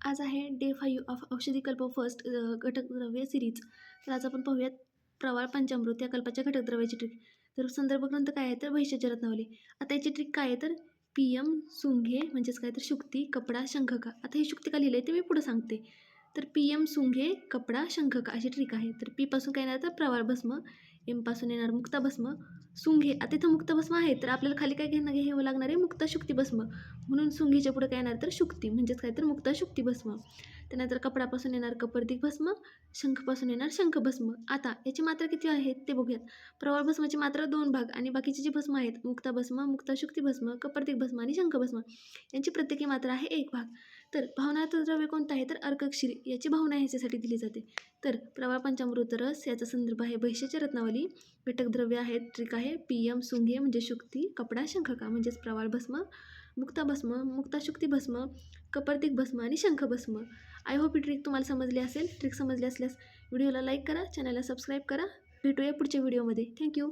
आज आहे day 5 of औषधी कल्प फर्स्ट घटकद्रव्य सिरीज. तर आज आपण पाहूयात प्रवाळ पंचामृत या कल्पाच्या घटकद्रव्याची ट्रिक. तर संदर्भ ग्रंथ काय आहे तर वैशिष्ट्य रत्नावली. आता याची ट्रिक काय आहे तर PM सुंघे म्हणजेच काय तर शुक्ती कपडा शंखका. आता ही शुक्ती का लिहिलं आहे ते मी पुढे सांगते. तर PM सुंघे कपडा शंखका अशी ट्रिक आहे. तर P पासून काय येणार तर प्रवाळ भस्म, M पासून येणार मुक्ता भस्म, सुंघे. आता इथं मुक्त भस्म आहे तर आपल्याला खाली काय घ्यावं लागणार आहे मुक्ता शुक्ती भस्म. म्हणून सुंघीच्या पुढे काय येणार तर शुक्ती म्हणजेच काय तर मुक्ता शुक्ती भस्म. त्यानंतर कपडापासून येणार कपर्दिक भस्म, शंखपासून येणार शंख भस्म. आता याची मात्रा किती आहेत ते बघूयात. प्रवाळ भस्माची मात्रा 2 भाग आणि बाकीचे जे भस्म आहेत मुक्ता भस्म, मुक्ता शुक्ती भस्म, कपर्दिक भस्म आणि शंख भस्म यांची प्रत्येकी मात्रा आहे 1 भाग. तर भावनार्थ द्रव्य कोणतं आहे तर अर्कक्षीर. याची भावना ह्याच्यासाठी दिली जाते. तर प्रवाळ पंचामृत रस याचा संदर्भ आहे वैशिष्ट्य रत्नावली. घटक द्रव्य आहेत ट्रिक आहे PM सुंघे म्हणजे शुक्ती, कपडा शंखका म्हणजेच प्रवाळ भस्म, मुक्ता भस्म, मुक्ता शुक्ती भस्म, कपर्दिक भस्म आणि शंख भस्म. आय होप ही ट्रिक तुम्हाला समजली असेल. ट्रिक समजली असल्यास व्हिडिओला लाईक करा, चॅनलला सबस्क्राईब करा. भेटूया पुढच्या व्हिडिओमध्ये. थँक्यू.